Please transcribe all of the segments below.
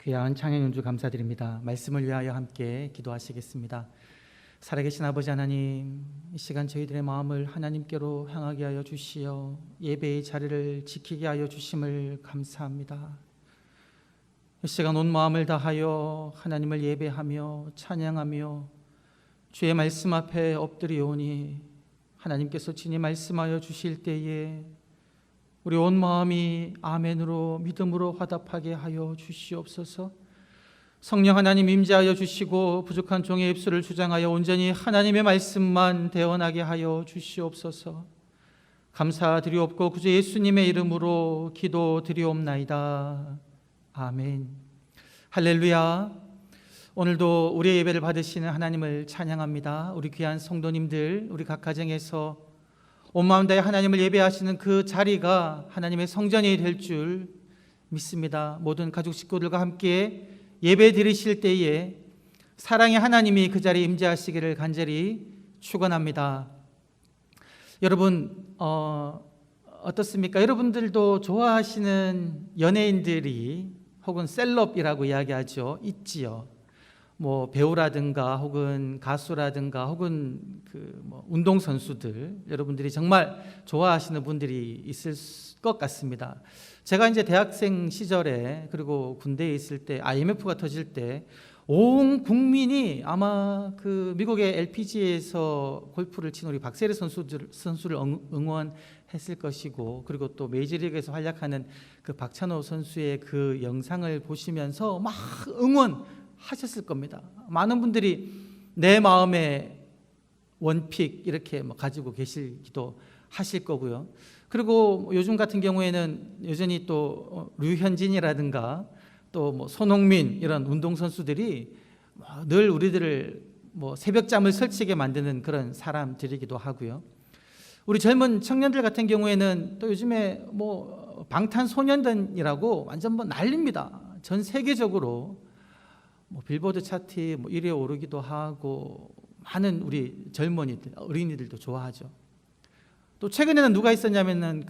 귀한 찬양 연주 감사드립니다. 말씀을 위하여 함께 기도하시겠습니다. 살아계신 아버지 하나님, 이 시간 저희들의 마음을 하나님께로 향하게 하여 주시어 예배의 자리를 지키게 하여 주심을 감사합니다. 이 시간 온 마음을 다하여 하나님을 예배하며 찬양하며 주의 말씀 앞에 엎드리오니 하나님께서 친히 말씀하여 주실 때에 우리 온 마음이 아멘으로 믿음으로 화답하게 하여 주시옵소서. 성령 하나님 임재하여 주시고 부족한 종의 입술을 주장하여 온전히 하나님의 말씀만 대언하게 하여 주시옵소서. 감사드리옵고 구주 예수님의 이름으로 기도드리옵나이다. 아멘. 할렐루야. 오늘도 우리의 예배를 받으시는 하나님을 찬양합니다. 우리 귀한 성도님들, 우리 각 가정에서 온 마음 다해 하나님을 예배하시는 그 자리가 하나님의 성전이 될 줄 믿습니다. 모든 가족 식구들과 함께 예배 드리실 때에 사랑의 하나님이 그 자리에 임재하시기를 간절히 축원합니다. 여러분 어떻습니까? 여러분들도 좋아하시는 연예인들이 혹은 셀럽이라고 이야기하죠. 있지요. 뭐 배우라든가 혹은 가수라든가 혹은 운동선수들, 여러분들이 정말 좋아하시는 분들이 있을 것 같습니다. 제가 이제 대학생 시절에 그리고 군대에 있을 때 IMF가 터질 때 온 국민이 아마 그 미국의 LPGA에서 골프를 친 우리 박세리 선수를 응원했을 것이고, 그리고 또 메이저리그에서 활약하는 그 박찬호 선수의 그 영상을 보시면서 막 응원하셨을 겁니다. 많은 분들이 내 마음의 원픽 이렇게 가지고 계시기도 하실 거고요. 그리고 요즘 같은 경우에는 여전히 또 류현진이라든가 또 손흥민 이런 운동선수들이 늘 우리들을 새벽잠을 설치게 만드는 그런 사람들이기도 하고요. 우리 젊은 청년들 같은 경우에는 또 요즘에 방탄소년단이라고 완전 난립니다. 전 세계적으로 빌보드 차트 1위에 오르기도 하고 많은 우리 젊은이들, 어린이들도 좋아하죠. 또 최근에는 누가 있었냐면은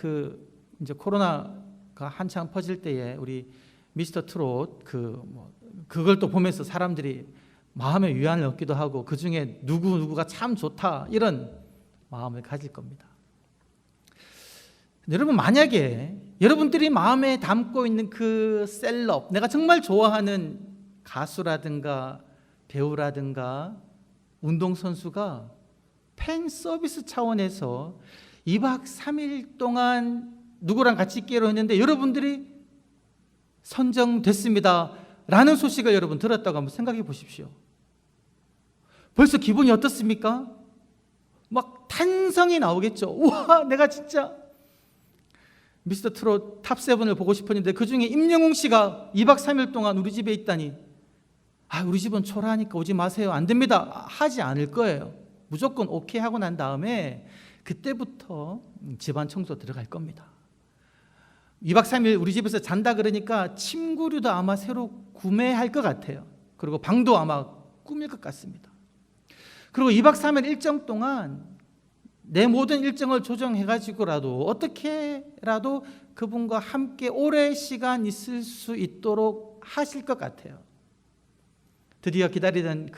이제 코로나가 한창 퍼질 때에 우리 미스터 트롯 그걸 또 보면서 사람들이 마음의 위안을 얻기도 하고 그 중에 누구가 참 좋다 이런 마음을 가질 겁니다. 여러분, 만약에 여러분들이 마음에 담고 있는 그 셀럽, 내가 정말 좋아하는 가수라든가 배우라든가 운동선수가 팬 서비스 차원에서 2박 3일 동안 누구랑 같이 있기로 했는데 여러분들이 선정됐습니다 라는 소식을 여러분 들었다고 한번 생각해 보십시오. 벌써 기분이 어떻습니까? 막 탄성이 나오겠죠. 우와, 내가 진짜 미스터 트롯 탑7을 보고 싶었는데 그 중에 임영웅 씨가 2박 3일 동안 우리 집에 있다니, 우리 집은 초라하니까 오지 마세요, 안 됩니다 하지 않을 거예요. 무조건 오케이 하고 난 다음에 그때부터 집안 청소 들어갈 겁니다. 2박 3일 우리 집에서 잔다 그러니까 침구류도 아마 새로 구매할 것 같아요. 그리고 방도 아마 꾸밀 것 같습니다. 그리고 2박 3일 일정 동안 내 모든 일정을 조정해가지고라도 어떻게라도 그분과 함께 오래 시간 있을 수 있도록 하실 것 같아요. 드디어 기다리던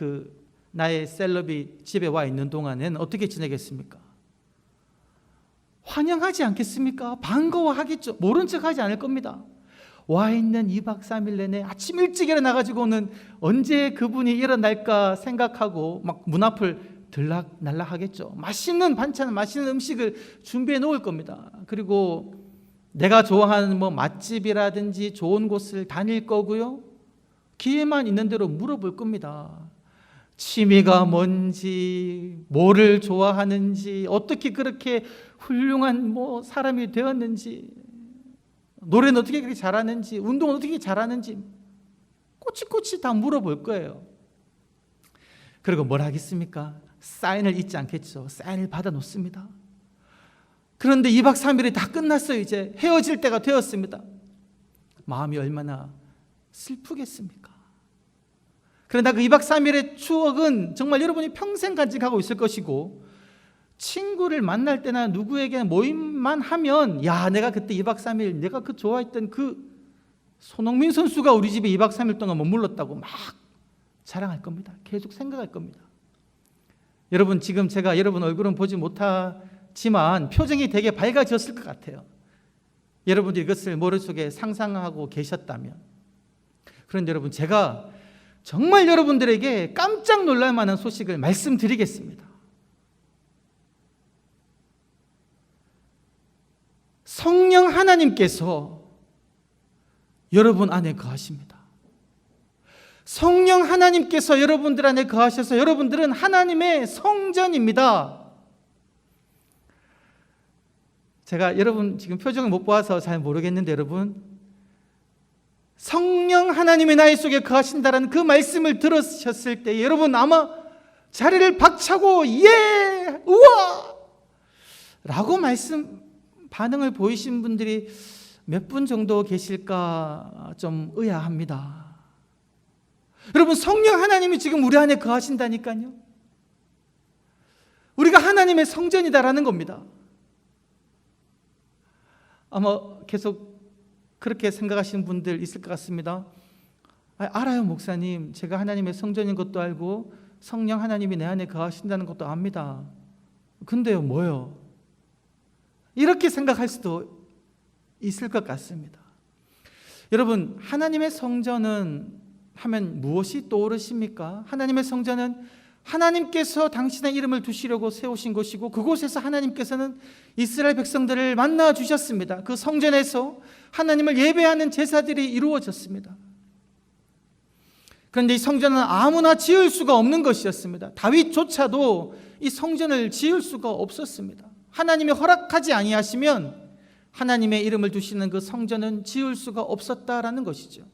나의 셀럽이 집에 와 있는 동안에는 어떻게 지내겠습니까? 환영하지 않겠습니까? 반가워하겠죠. 모른 척하지 않을 겁니다. 와 있는 2박 3일 내내 아침 일찍 일어나가지고는 언제 그분이 일어날까 생각하고 막 문 앞을 들락날락 하겠죠. 맛있는 반찬, 맛있는 음식을 준비해 놓을 겁니다. 그리고 내가 좋아하는 맛집이라든지 좋은 곳을 다닐 거고요. 기회만 있는 대로 물어볼 겁니다. 취미가 뭔지, 뭐를 좋아하는지, 어떻게 그렇게 훌륭한 사람이 되었는지, 노래는 어떻게 그렇게 잘하는지, 운동은 어떻게 잘하는지 꼬치꼬치 다 물어볼 거예요. 그리고 뭘 하겠습니까? 사인을 잊지 않겠죠. 사인을 받아 놓습니다. 그런데 2박 3일이 다 끝났어요. 이제 헤어질 때가 되었습니다. 마음이 얼마나 슬프겠습니까? 그러나 그 2박 3일의 추억은 정말 여러분이 평생 간직하고 있을 것이고, 친구를 만날 때나 누구에게 모임만 하면 내가 그때 2박 3일 내가 좋아했던 손흥민 선수가 우리 집에 2박 3일 동안 머물렀다고 막 자랑할 겁니다. 계속 생각할 겁니다. 여러분, 지금 제가 여러분 얼굴은 보지 못하지만 표정이 되게 밝아졌을 것 같아요. 여러분들이 이것을 머릿속에 상상하고 계셨다면. 그런데 여러분, 제가 정말 여러분들에게 깜짝 놀랄 만한 소식을 말씀드리겠습니다. 성령 하나님께서 여러분 안에 거하십니다. 성령 하나님께서 여러분들 안에 거하셔서 여러분들은 하나님의 성전입니다. 제가 여러분 지금 표정을 못 봐서 잘 모르겠는데, 여러분, 성령 하나님의 나의 속에 거하신다라는 그 말씀을 들으셨을 때 여러분 아마 자리를 박차고 예! 우와! 라고 반응을 보이신 분들이 몇 분 정도 계실까 좀 의아합니다. 여러분, 성령 하나님이 지금 우리 안에 거하신다니까요. 우리가 하나님의 성전이다라는 겁니다. 아마 계속 그렇게 생각하시는 분들 있을 것 같습니다. 알아요, 목사님. 제가 하나님의 성전인 것도 알고 성령 하나님이 내 안에 거하신다는 것도 압니다. 근데요, 뭐요? 이렇게 생각할 수도 있을 것 같습니다. 여러분, 하나님의 성전은 하면 무엇이 떠오르십니까? 하나님의 성전은 하나님께서 당신의 이름을 두시려고 세우신 곳이고, 그곳에서 하나님께서는 이스라엘 백성들을 만나 주셨습니다. 그 성전에서 하나님을 예배하는 제사들이 이루어졌습니다. 그런데 이 성전은 아무나 지을 수가 없는 것이었습니다. 다윗조차도 이 성전을 지을 수가 없었습니다. 하나님이 허락하지 아니하시면 하나님의 이름을 두시는 그 성전은 지을 수가 없었다라는 것이죠.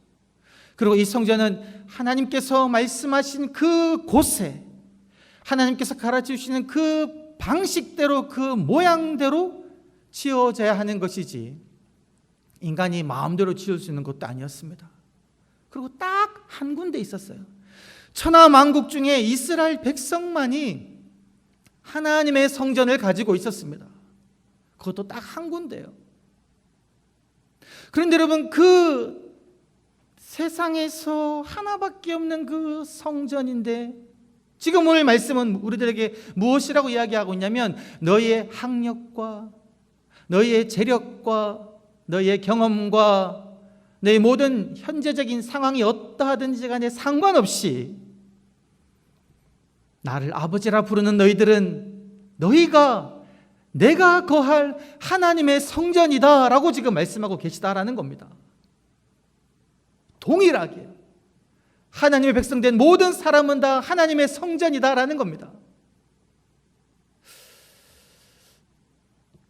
그리고 이 성전은 하나님께서 말씀하신 그 곳에 하나님께서 가르쳐주시는 그 방식대로, 그 모양대로 지어져야 하는 것이지 인간이 마음대로 지을 수 있는 것도 아니었습니다. 그리고 딱 한 군데 있었어요. 천하 만국 중에 이스라엘 백성만이 하나님의 성전을 가지고 있었습니다. 그것도 딱 한 군데예요. 그런데 여러분, 그 세상에서 하나밖에 없는 그 성전인데 지금 오늘 말씀은 우리들에게 무엇이라고 이야기하고 있냐면, 너희의 학력과 너희의 재력과 너희의 경험과 너희 모든 현재적인 상황이 어떠하든지 간에 상관없이 나를 아버지라 부르는 너희들은 너희가 내가 거할 하나님의 성전이다 라고 지금 말씀하고 계시다라는 겁니다. 동일하게 하나님의 백성된 모든 사람은 다 하나님의 성전이다라는 겁니다.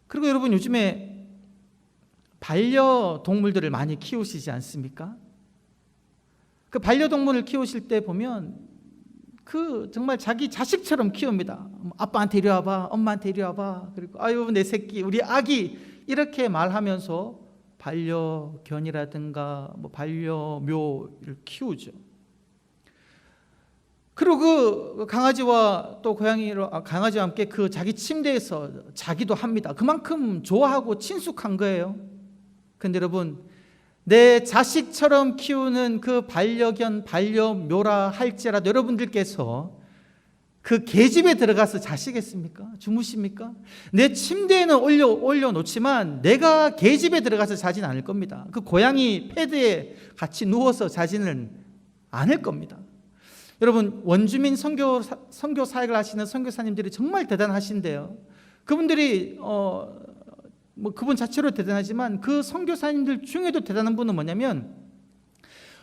그리고 여러분, 요즘에 반려동물들을 많이 키우시지 않습니까? 그 반려동물을 키우실 때 보면 그 정말 자기 자식처럼 키웁니다. 아빠한테 이리 와봐, 엄마한테 이리 와봐, 그리고 아유 내 새끼, 우리 아기, 이렇게 말하면서 반려견이라든가 뭐 반려묘를 키우죠. 그리고 그 강아지와 또 강아지와 함께 그 자기 침대에서 자기도 합니다. 그만큼 좋아하고 친숙한 거예요. 근데 여러분, 내 자식처럼 키우는 그 반려견, 반려묘라 할지라도 여러분들께서 그 계집에 들어가서 자시겠습니까? 주무십니까? 내 침대에는 올려놓지만 내가 계집에 들어가서 자진 않을 겁니다. 그 고양이 패드에 같이 누워서 자지는 않을 겁니다. 여러분, 원주민 선교 사역을 하시는 선교사님들이 정말 대단하신데요. 그분들이 그분 자체로 대단하지만 그 선교사님들 중에도 대단한 분은 뭐냐면,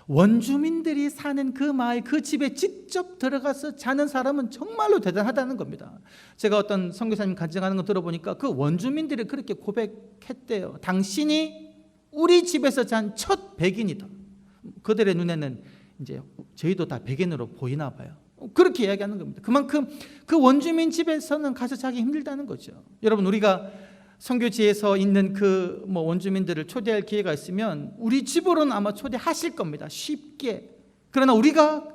원주민들이 사는 그 마을, 그 집에 직접 들어가서 자는 사람은 정말로 대단하다는 겁니다. 제가 어떤 선교사님 간증하는 거 들어보니까 그 원주민들이 그렇게 고백했대요. 당신이 우리 집에서 잔 첫 백인이다. 그들의 눈에는 이제 저희도 다 백인으로 보이나 봐요. 그렇게 이야기하는 겁니다. 그만큼 그 원주민 집에서는 가서 자기 힘들다는 거죠. 여러분, 우리가 선교지에서 있는 그 원주민들을 초대할 기회가 있으면 우리 집으로는 아마 초대하실 겁니다. 쉽게. 그러나 우리가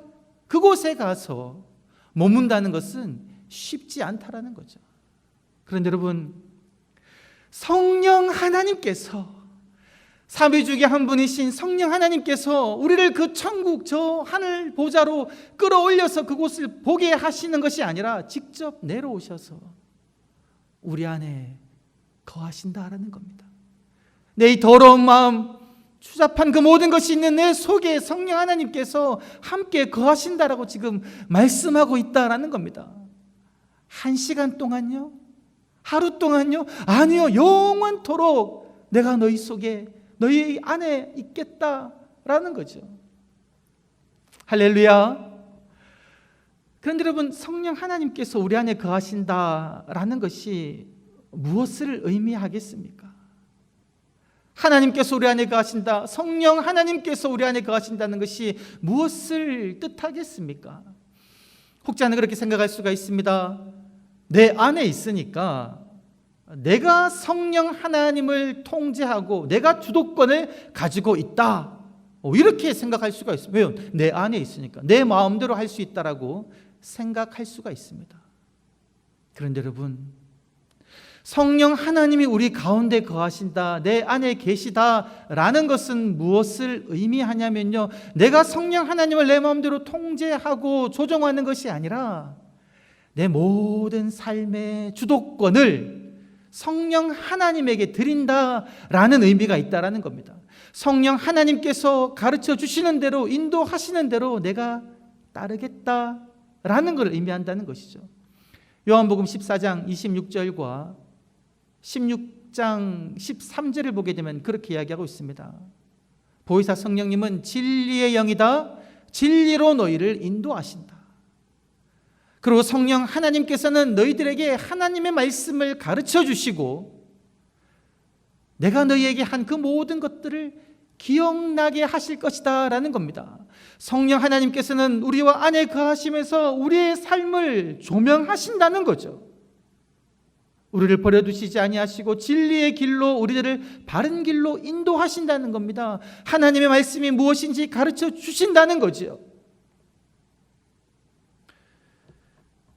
그곳에 가서 머문다는 것은 쉽지 않다라는 거죠. 그런데 여러분, 성령 하나님께서 삼위중에 한 분이신 성령 하나님께서 우리를 그 천국 저 하늘 보좌로 끌어올려서 그곳을 보게 하시는 것이 아니라 직접 내려오셔서 우리 안에 거하신다라는 겁니다. 내 이 더러운 마음, 추잡한 그 모든 것이 있는 내 속에 성령 하나님께서 함께 거하신다라고 지금 말씀하고 있다라는 겁니다. 1시간 동안요? 하루 동안요? 아니요, 영원토록 내가 너희 속에, 너희 안에 있겠다라는 거죠. 할렐루야. 그런데 여러분, 성령 하나님께서 우리 안에 거하신다라는 것이 무엇을 의미하겠습니까? 하나님께서 우리 안에 거하신다, 성령 하나님께서 우리 안에 거하신다는 것이 무엇을 뜻하겠습니까? 혹자는 그렇게 생각할 수가 있습니다. 내 안에 있으니까 내가 성령 하나님을 통제하고 내가 주도권을 가지고 있다, 이렇게 생각할 수가 있어요. 왜요? 내 안에 있으니까 내 마음대로 할 수 있다라고 생각할 수가 있습니다. 그런데 여러분, 성령 하나님이 우리 가운데 거하신다, 내 안에 계시다라는 것은 무엇을 의미하냐면요, 내가 성령 하나님을 내 마음대로 통제하고 조정하는 것이 아니라 내 모든 삶의 주도권을 성령 하나님에게 드린다라는 의미가 있다라는 겁니다. 성령 하나님께서 가르쳐 주시는 대로, 인도하시는 대로 내가 따르겠다라는 걸 의미한다는 것이죠. 요한복음 14장 26절과 16장 13절을 보게 되면 그렇게 이야기하고 있습니다. 보혜사 성령님은 진리의 영이다, 진리로 너희를 인도하신다. 그리고 성령 하나님께서는 너희들에게 하나님의 말씀을 가르쳐 주시고 내가 너희에게 한 그 모든 것들을 기억나게 하실 것이다 라는 겁니다. 성령 하나님께서는 우리와 안에 거하시면서 우리의 삶을 조명하신다는 거죠. 우리를 버려두시지 아니하시고 진리의 길로 우리들을 바른 길로 인도하신다는 겁니다. 하나님의 말씀이 무엇인지 가르쳐 주신다는 거죠.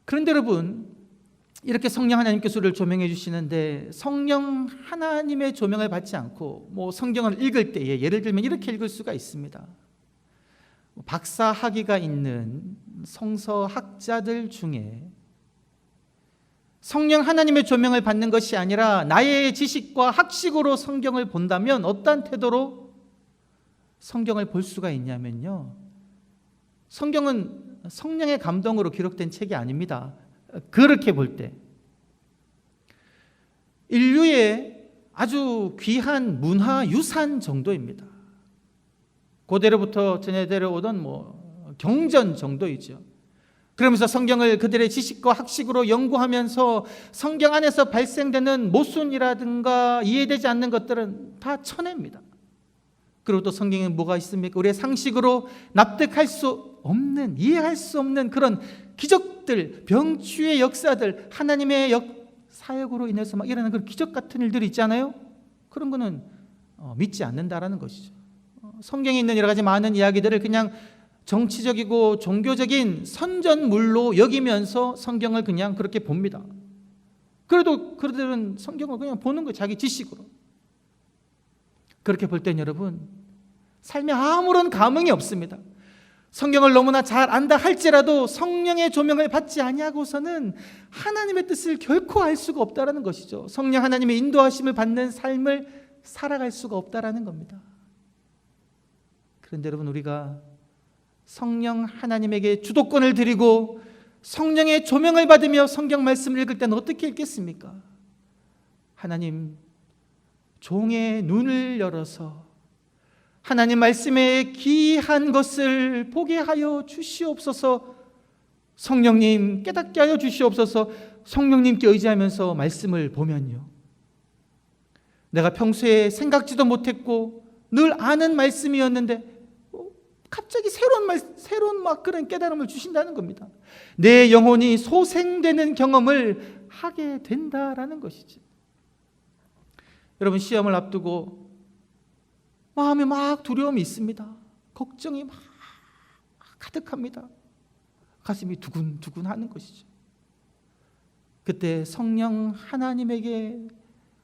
그런데 여러분, 이렇게 성령 하나님께서 우리를 조명해 주시는데 성령 하나님의 조명을 받지 않고 성경을 읽을 때에 예를 들면 이렇게 읽을 수가 있습니다. 박사 학위가 있는 성서학자들 중에 성령 하나님의 조명을 받는 것이 아니라 나의 지식과 학식으로 성경을 본다면 어떤 태도로 성경을 볼 수가 있냐면요, 성경은 성령의 감동으로 기록된 책이 아닙니다. 그렇게 볼 때 인류의 아주 귀한 문화유산 정도입니다. 고대로부터 전해되어 오던 경전 정도이죠. 그러면서 성경을 그들의 지식과 학식으로 연구하면서 성경 안에서 발생되는 모순이라든가 이해되지 않는 것들은 다 쳐냅니다. 그리고 또 성경에 뭐가 있습니까? 우리의 상식으로 납득할 수 없는, 이해할 수 없는 그런 기적들, 병치유의 역사들, 하나님의 사역으로 인해서 막 일어나는 그런 기적 같은 일들이 있잖아요. 그런 거는 믿지 않는다라는 것이죠. 성경에 있는 여러 가지 많은 이야기들을 그냥 정치적이고 종교적인 선전물로 여기면서 성경을 그냥 그렇게 봅니다. 그래도 그들은 성경을 그냥 보는 거예요. 자기 지식으로. 그렇게 볼 땐 여러분, 삶에 아무런 감흥이 없습니다. 성경을 너무나 잘 안다 할지라도 성령의 조명을 받지 아니하고서는 하나님의 뜻을 결코 알 수가 없다라는 것이죠. 성령 하나님의 인도하심을 받는 삶을 살아갈 수가 없다라는 겁니다. 그런데 여러분, 우리가 성령 하나님에게 주도권을 드리고 성령의 조명을 받으며 성경 말씀을 읽을 때는 어떻게 읽겠습니까? 하나님, 종의 눈을 열어서 하나님 말씀의 귀한 것을 보게 하여 주시옵소서. 성령님 깨닫게 하여 주시옵소서. 성령님께 의지하면서 말씀을 보면요, 내가 평소에 생각지도 못했고 늘 아는 말씀이었는데 갑자기 새로운 그런 깨달음을 주신다는 겁니다. 내 영혼이 소생되는 경험을 하게 된다라는 것이지. 여러분, 시험을 앞두고 마음에 막 두려움이 있습니다. 걱정이 막 가득합니다. 가슴이 두근두근 하는 것이죠. 그때 성령 하나님에게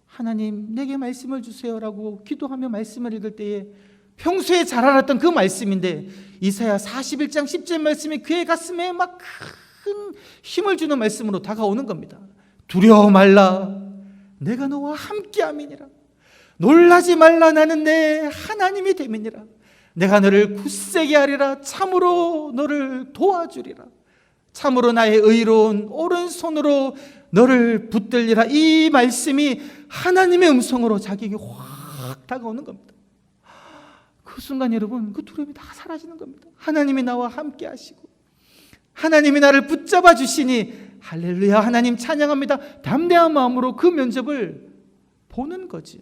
하나님 내게 말씀을 주세요라고 기도하며 말씀을 읽을 때에 평소에 잘 알았던 그 말씀인데 이사야 41장 10절 말씀이 그의 가슴에 막 큰 힘을 주는 말씀으로 다가오는 겁니다. 두려워 말라, 내가 너와 함께함이니라. 놀라지 말라, 나는 내 하나님이 됨이니라. 내가 너를 굳세게 하리라. 참으로 너를 도와주리라. 참으로 나의 의로운 오른손으로 너를 붙들리라. 이 말씀이 하나님의 음성으로 자기에게 확 다가오는 겁니다. 그 순간 여러분, 그 두려움이 다 사라지는 겁니다. 하나님이 나와 함께 하시고 하나님이 나를 붙잡아 주시니 할렐루야, 하나님 찬양합니다. 담대한 마음으로 그 면접을 보는 거지요.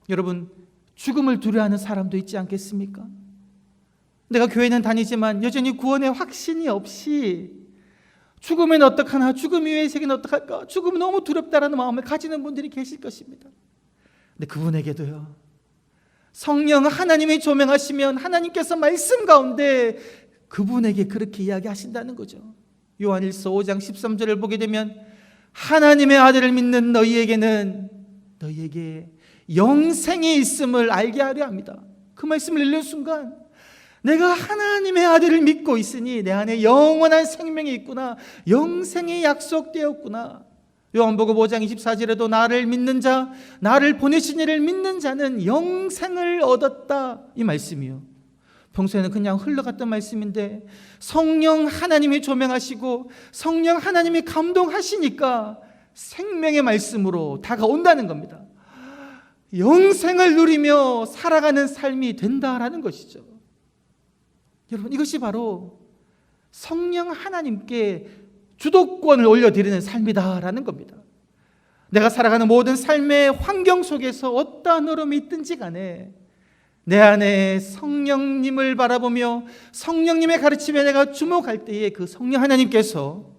여러분, 죽음을 두려워하는 사람도 있지 않겠습니까? 내가 교회는 다니지만 여전히 구원의 확신이 없이 죽으면 어떡하나, 죽음 이후의 세계는 어떡할까, 죽음은 너무 두렵다라는 마음을 가지는 분들이 계실 것입니다. 근데 그분에게도요, 성령 하나님이 조명하시면 하나님께서 말씀 가운데 그분에게 그렇게 이야기하신다는 거죠. 요한일서 5장 13절을 보게 되면 하나님의 아들을 믿는 너희에게는 너희에게 영생이 있음을 알게 하려 합니다. 그 말씀을 읽는 순간 내가 하나님의 아들을 믿고 있으니 내 안에 영원한 생명이 있구나, 영생이 약속되었구나. 요한복음 5장 24절에도 나를 믿는 자, 나를 보내신 이를 믿는 자는 영생을 얻었다, 이 말씀이요. 평소에는 그냥 흘러갔던 말씀인데 성령 하나님이 조명하시고 성령 하나님이 감동하시니까 생명의 말씀으로 다가온다는 겁니다. 영생을 누리며 살아가는 삶이 된다라는 것이죠. 여러분, 이것이 바로 성령 하나님께 주도권을 올려드리는 삶이다라는 겁니다. 내가 살아가는 모든 삶의 환경 속에서 어떠한 어려움이 있든지 간에 내 안에 성령님을 바라보며 성령님의 가르침에 내가 주목할 때에 그 성령 하나님께서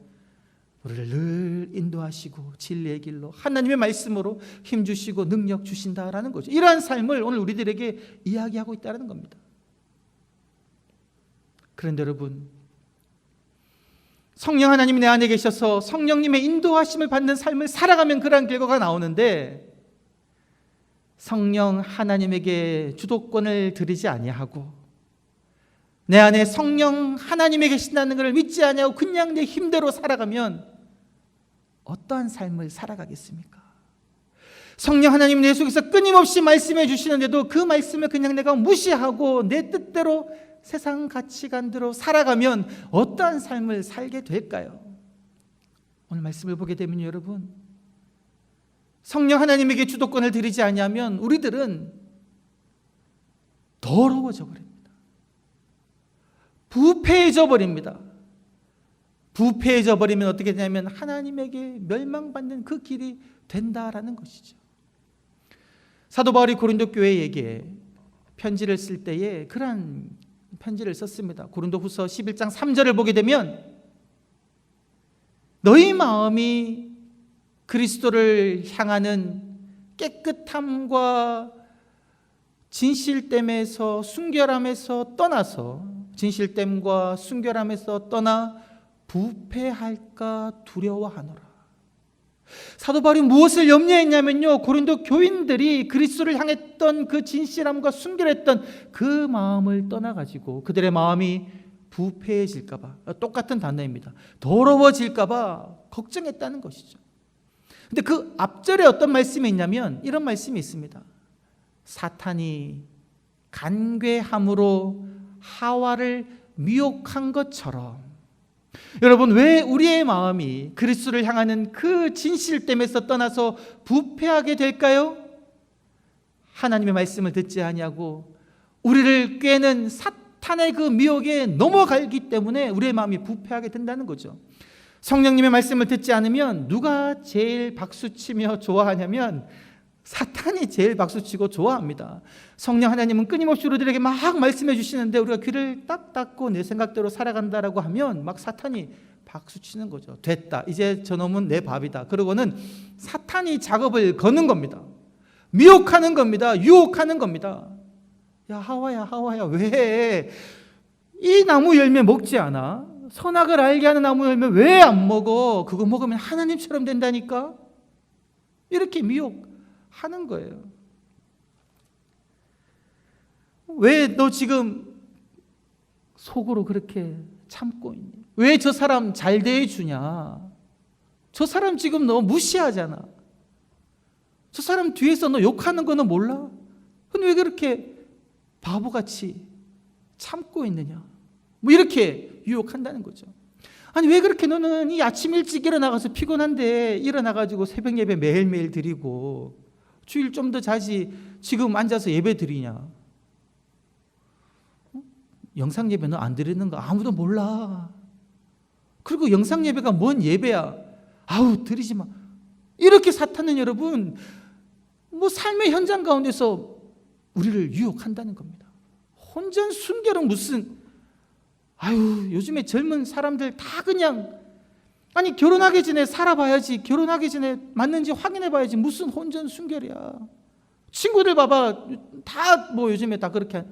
우리를 늘 인도하시고 진리의 길로 하나님의 말씀으로 힘주시고 능력 주신다라는 거죠. 이러한 삶을 오늘 우리들에게 이야기하고 있다는 겁니다. 그런데 여러분, 성령 하나님이 내 안에 계셔서 성령님의 인도하심을 받는 삶을 살아가면 그러한 결과가 나오는데 성령 하나님에게 주도권을 드리지 아니하고 내 안에 성령 하나님이 계신다는 것을 믿지 아니하고 그냥 내 힘대로 살아가면 어떠한 삶을 살아가겠습니까? 성령 하나님 내 속에서 끊임없이 말씀해 주시는데도 그 말씀을 그냥 내가 무시하고 내 뜻대로 세상 가치관대로 살아가면 어떠한 삶을 살게 될까요? 오늘 말씀을 보게 되면 여러분, 성령 하나님에게 주도권을 드리지 아니하면 우리들은 더러워져 버립니다. 부패해져 버립니다. 부패해져 버리면 어떻게 되냐면 하나님에게 멸망받는 그 길이 된다라는 것이죠. 사도 바울이 고린도 교회에게 편지를 쓸 때에 그러한 편지를 썼습니다. 고린도후서 11장 3절을 보게 되면 너희 마음이 그리스도를 향하는 깨끗함과 진실됨에서 순결함에서 떠나서 진실됨과 순결함에서 떠나 부패할까 두려워하노라. 사도 바울이 무엇을 염려했냐면요, 고린도 교인들이 그리스도를 향했던 그 진실함과 순결했던 그 마음을 떠나가지고 그들의 마음이 부패해질까 봐, 똑같은 단어입니다. 더러워질까 봐 걱정했다는 것이죠. 근데 그 앞절에 어떤 말씀이 있냐면 이런 말씀이 있습니다. 사탄이 간괴함으로 하와를 미혹한 것처럼, 여러분, 왜 우리의 마음이 그리스도를 향하는 그 진실됨에서 떠나서 부패하게 될까요? 하나님의 말씀을 듣지 아니하고 우리를 꾀는 사탄의 그 미혹에 넘어가기 때문에 우리의 마음이 부패하게 된다는 거죠. 성령님의 말씀을 듣지 않으면 누가 제일 박수치며 좋아하냐면 사탄이 제일 박수치고 좋아합니다. 성령 하나님은 끊임없이 우리들에게 막 말씀해 주시는데 우리가 귀를 딱 닫고 내 생각대로 살아간다라고 하면 막 사탄이 박수치는 거죠. 됐다, 이제 저놈은 내 밥이다. 그러고는 사탄이 작업을 거는 겁니다. 미혹하는 겁니다. 유혹하는 겁니다. 야 하와야 왜 이 나무 열매 먹지 않아? 선악을 알게 하는 나무 열매 왜 안 먹어? 그거 먹으면 하나님처럼 된다니까? 이렇게 미혹하는 거예요. 왜 너 지금 속으로 그렇게 참고 있니? 왜 저 사람 잘 대해주냐? 저 사람 지금 너 무시하잖아. 저 사람 뒤에서 너 욕하는 거 너 몰라? 근데 왜 그렇게 바보같이 참고 있느냐? 뭐 이렇게 유혹한다는 거죠. 아니 왜 그렇게 너는 이 아침 일찍 일어나가서 피곤한데 일어나가지고 새벽 예배 매일매일 드리고 주일 좀 더 자지 지금 앉아서 예배 드리냐? 영상 예배 너 안 드리는 거 아무도 몰라. 그리고 영상 예배가 뭔 예배야? 아우 드리지 마. 이렇게 사탄은 여러분 뭐 삶의 현장 가운데서 우리를 유혹한다는 겁니다. 혼전 순결은 무슨 아유 요즘에 젊은 사람들 다 그냥 아니 결혼하기 전에 살아봐야지 결혼하기 전에 맞는지 확인해봐야지 무슨 혼전 순결이야. 친구들 봐봐 다 뭐 요즘에 다 그렇게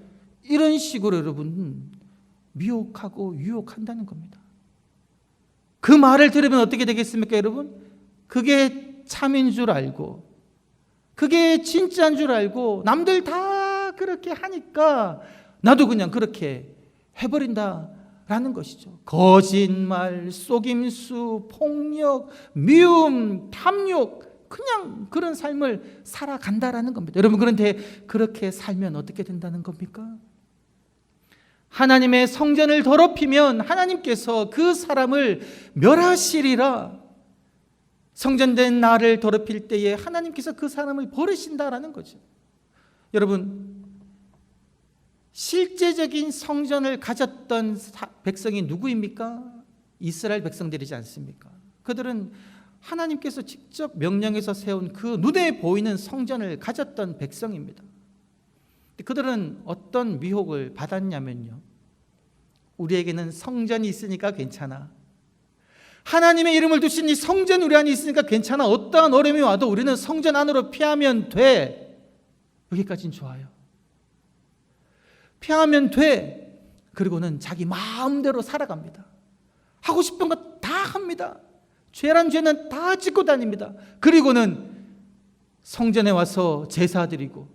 이런 식으로 여러분 미혹하고 유혹한다는 겁니다. 그 말을 들으면 어떻게 되겠습니까 여러분? 그게 참인 줄 알고 그게 진짜인 줄 알고 남들 다 그렇게 하니까 나도 그냥 그렇게 해버린다라는 것이죠. 거짓말, 속임수, 폭력, 미움, 탐욕 그냥 그런 삶을 살아간다라는 겁니다. 여러분 그런데 그렇게 살면 어떻게 된다는 겁니까? 하나님의 성전을 더럽히면 하나님께서 그 사람을 멸하시리라. 성전된 나를 더럽힐 때에 하나님께서 그 사람을 버리신다라는 거죠. 여러분 실제적인 성전을 가졌던 백성이 누구입니까? 이스라엘 백성들이지 않습니까? 그들은 하나님께서 직접 명령해서 세운 그 눈에 보이는 성전을 가졌던 백성입니다. 그들은 어떤 미혹을 받았냐면요, 우리에게는 성전이 있으니까 괜찮아. 하나님의 이름을 두신 이 성전 우리 안에 있으니까 괜찮아. 어떠한 어려움이 와도 우리는 성전 안으로 피하면 돼. 여기까지는 좋아요. 피하면 돼. 그리고는 자기 마음대로 살아갑니다. 하고 싶은 거 다 합니다. 죄란 죄는 다 짓고 다닙니다. 그리고는 성전에 와서 제사 드리고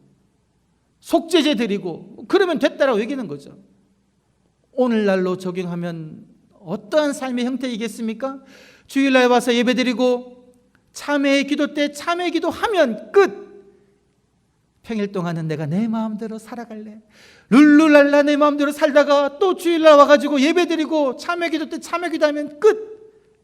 속죄제 드리고 그러면 됐다라고 얘기하는 거죠. 오늘날로 적용하면 어떠한 삶의 형태이겠습니까? 주일날 와서 예배 드리고 참회의 기도 때 참회 기도하면 끝. 평일 동안은 내가 내 마음대로 살아갈래. 룰루랄라 내 마음대로 살다가 또 주일날 와가지고 예배 드리고 참회 기도 때 참회 기도하면 끝.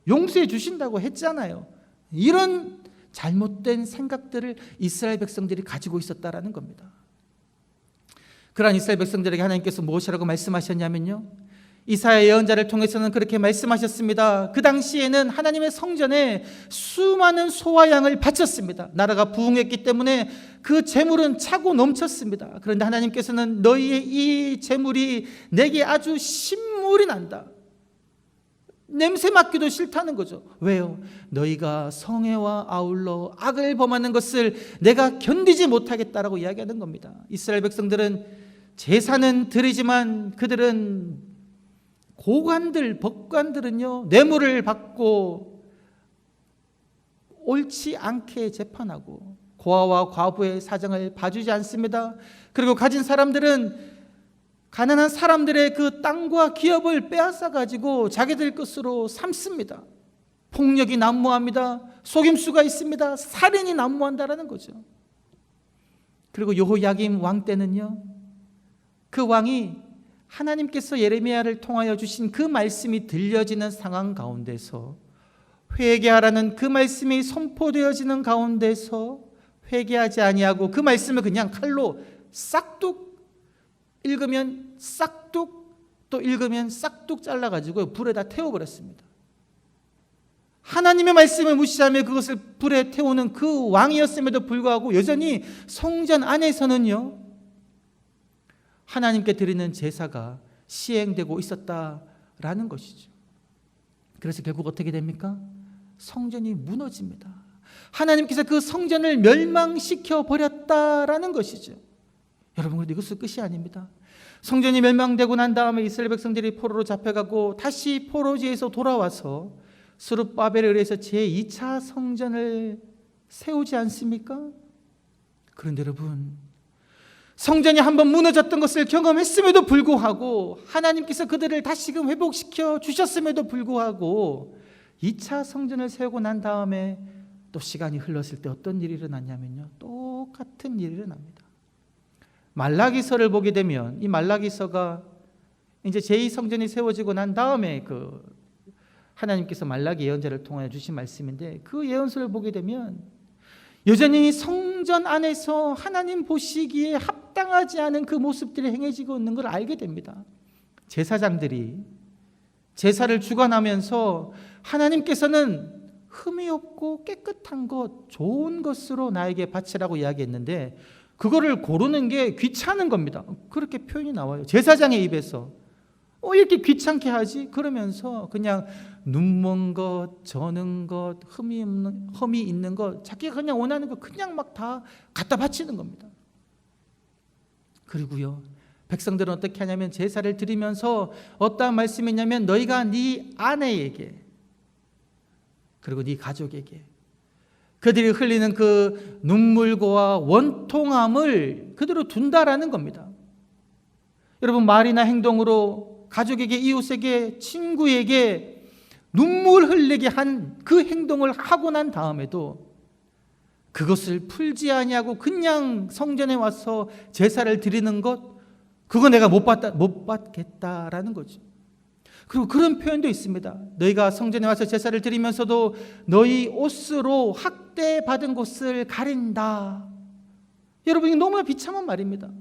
용서해 주신다고 했잖아요. 이런 잘못된 생각들을 이스라엘 백성들이 가지고 있었다라는 겁니다. 그러한 이스라엘 백성들에게 하나님께서 무엇이라고 말씀하셨냐면요, 이사야 예언자를 통해서는 그렇게 말씀하셨습니다. 그 당시에는 하나님의 성전에 수많은 소와 양을 바쳤습니다. 나라가 부흥했기 때문에 그 재물은 차고 넘쳤습니다. 그런데 하나님께서는 너희의 이 재물이 내게 아주 신물이 난다. 냄새 맡기도 싫다는 거죠. 왜요? 너희가 성애와 아울러 악을 범하는 것을 내가 견디지 못하겠다라고 이야기하는 겁니다. 이스라엘 백성들은 제사는 드리지만 그들은 고관들, 법관들은요, 뇌물을 받고 옳지 않게 재판하고 고아와 과부의 사정을 봐주지 않습니다. 그리고 가진 사람들은 가난한 사람들의 그 땅과 기업을 빼앗아 가지고 자기들 것으로 삼습니다. 폭력이 난무합니다. 속임수가 있습니다. 살인이 난무한다라는 거죠. 그리고 여호야김 왕 때는요, 그 왕이 하나님께서 예레미야를 통하여 주신 그 말씀이 들려지는 상황 가운데서 회개하라는 그 말씀이 선포되어지는 가운데서 회개하지 아니하고 그 말씀을 그냥 칼로 싹둑 읽으면 싹둑 또 읽으면 싹둑 잘라가지고 불에다 태워버렸습니다. 하나님의 말씀을 무시하며 그것을 불에 태우는 그 왕이었음에도 불구하고 여전히 성전 안에서는요, 하나님께 드리는 제사가 시행되고 있었다라는 것이죠. 그래서 결국 어떻게 됩니까? 성전이 무너집니다. 하나님께서 그 성전을 멸망시켜 버렸다라는 것이죠. 여러분, 그런데 이것은 끝이 아닙니다. 성전이 멸망되고 난 다음에 이스라엘 백성들이 포로로 잡혀가고 다시 포로지에서 돌아와서 스룹바벨에 의해서 제2차 성전을 세우지 않습니까? 그런데 여러분, 성전이 한번 무너졌던 것을 경험했음에도 불구하고 하나님께서 그들을 다시금 회복시켜 주셨음에도 불구하고 2차 성전을 세우고 난 다음에 또 시간이 흘렀을 때 어떤 일이 일어났냐면요, 똑같은 일이 일어납니다. 말라기서를 보게 되면 이 말라기서가 이제 제2성전이 세워지고 난 다음에 하나님께서 말라기 예언자를 통하여 주신 말씀인데, 그 예언서를 보게 되면 여전히 성전 안에서 하나님 보시기에 합당하지 않은 그 모습들이 행해지고 있는 걸 알게 됩니다. 제사장들이 제사를 주관하면서 하나님께서는 흠이 없고 깨끗한 것, 좋은 것으로 나에게 바치라고 이야기했는데 그거를 고르는 게 귀찮은 겁니다. 그렇게 표현이 나와요. 제사장의 입에서 이렇게 귀찮게 하지? 그러면서 그냥 눈먼 것, 저는 것, 흠이 있는 것, 자기가 그냥 원하는 것 그냥 막 다 갖다 바치는 겁니다. 그리고요, 백성들은 어떻게 하냐면 제사를 드리면서 어떠한 말씀이 있냐면 너희가 네 아내에게 그리고 네 가족에게 그들이 흘리는 그 눈물과 원통함을 그대로 둔다라는 겁니다. 여러분, 말이나 행동으로 가족에게, 이웃에게, 친구에게 눈물 흘리게 한 그 행동을 하고 난 다음에도 그것을 풀지 아니하고 그냥 성전에 와서 제사를 드리는 것, 그거 내가 못 받겠다라는 거죠. 그리고 그런 표현도 있습니다. 너희가 성전에 와서 제사를 드리면서도 너희 옷으로 학대받은 곳을 가린다. 여러분, 이게 너무나 비참한 말입니다.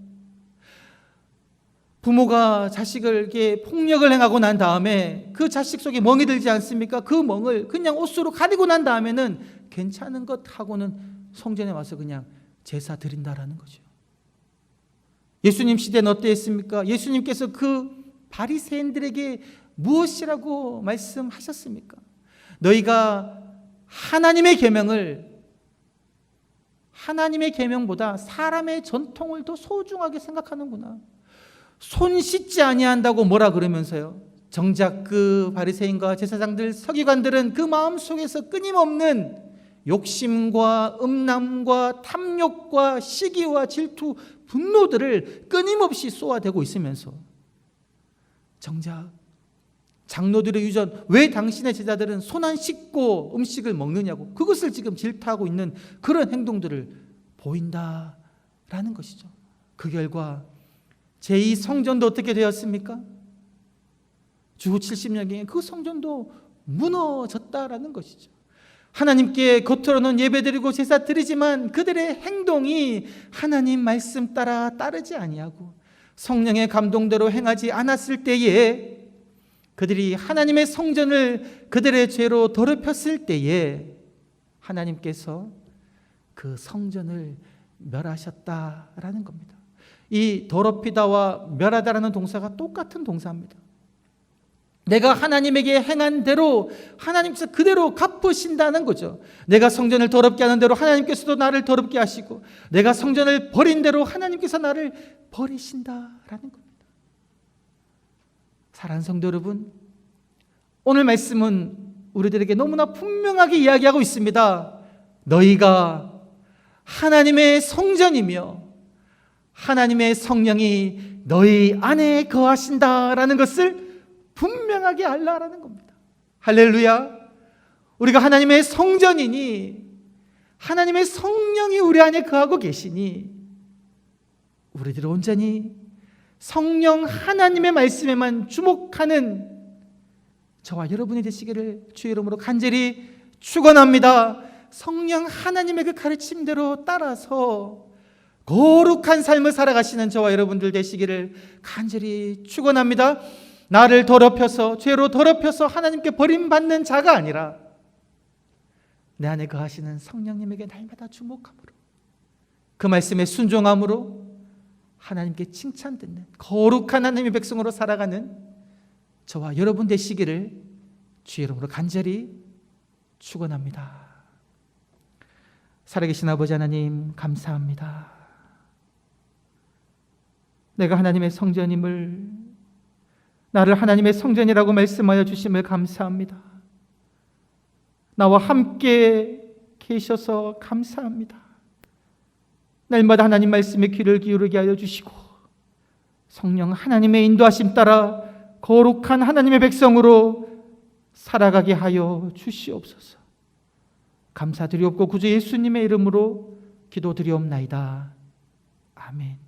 부모가 자식에게 폭력을 행하고 난 다음에 그 자식 속에 멍이 들지 않습니까? 그 멍을 그냥 옷으로 가리고 난 다음에는 괜찮은 것 하고는 성전에 와서 그냥 제사 드린다라는 거죠. 예수님 시대는 어땠습니까? 예수님께서 그 바리새인들에게 무엇이라고 말씀하셨습니까? 너희가 하나님의 계명보다 사람의 전통을 더 소중하게 생각하는구나. 손 씻지 아니한다고 뭐라 그러면서요, 정작 그 바리새인과 제사장들, 서기관들은 그 마음속에서 끊임없는 욕심과 음란과 탐욕과 시기와 질투, 분노들을 끊임없이 쏟아대고 있으면서 정작 장로들의 유전, 왜 당신의 제자들은 손 안 씻고 음식을 먹느냐고, 그것을 지금 질타하고 있는 그런 행동들을 보인다라는 것이죠. 그 결과 제2성전도 어떻게 되었습니까? 주후 70년경에 그 성전도 무너졌다라는 것이죠. 하나님께 겉으로는 예배드리고 제사 드리지만 그들의 행동이 하나님 말씀 따르지 아니하고 성령의 감동대로 행하지 않았을 때에, 그들이 하나님의 성전을 그들의 죄로 더럽혔을 때에 하나님께서 그 성전을 멸하셨다라는 겁니다. 이 더럽히다와 멸하다라는 동사가 똑같은 동사입니다. 내가 하나님에게 행한 대로 하나님께서 그대로 갚으신다는 거죠. 내가 성전을 더럽게 하는 대로 하나님께서도 나를 더럽게 하시고, 내가 성전을 버린 대로 하나님께서 나를 버리신다라는 겁니다. 사랑하는 성도 여러분, 오늘 말씀은 우리들에게 너무나 분명하게 이야기하고 있습니다. 너희가 하나님의 성전이며 하나님의 성령이 너희 안에 거하신다라는 것을 분명하게 알라라는 겁니다. 할렐루야. 우리가 하나님의 성전이니 하나님의 성령이 우리 안에 거하고 계시니 우리들은 온전히 성령 하나님의 말씀에만 주목하는 저와 여러분이 되시기를 주의 이름으로 간절히 축원합니다. 성령 하나님의 그 가르침대로 따라서 거룩한 삶을 살아가시는 저와 여러분들 되시기를 간절히 축원합니다. 나를 더럽혀서, 죄로 더럽혀서 하나님께 버림받는 자가 아니라 내 안에 거하시는 성령님에게 날마다 주목함으로, 그 말씀에 순종함으로 하나님께 칭찬 듣는 거룩한 하나님의 백성으로 살아가는 저와 여러분 되시기를 주의 이름으로 간절히 축원합니다. 살아계신 아버지 하나님, 감사합니다. 내가 하나님의 성전임을, 나를 하나님의 성전이라고 말씀하여 주심을 감사합니다. 나와 함께 계셔서 감사합니다. 날마다 하나님 말씀에 귀를 기울이게 하여 주시고 성령 하나님의 인도하심 따라 거룩한 하나님의 백성으로 살아가게 하여 주시옵소서. 감사드리옵고 구주 예수님의 이름으로 기도드리옵나이다. 아멘.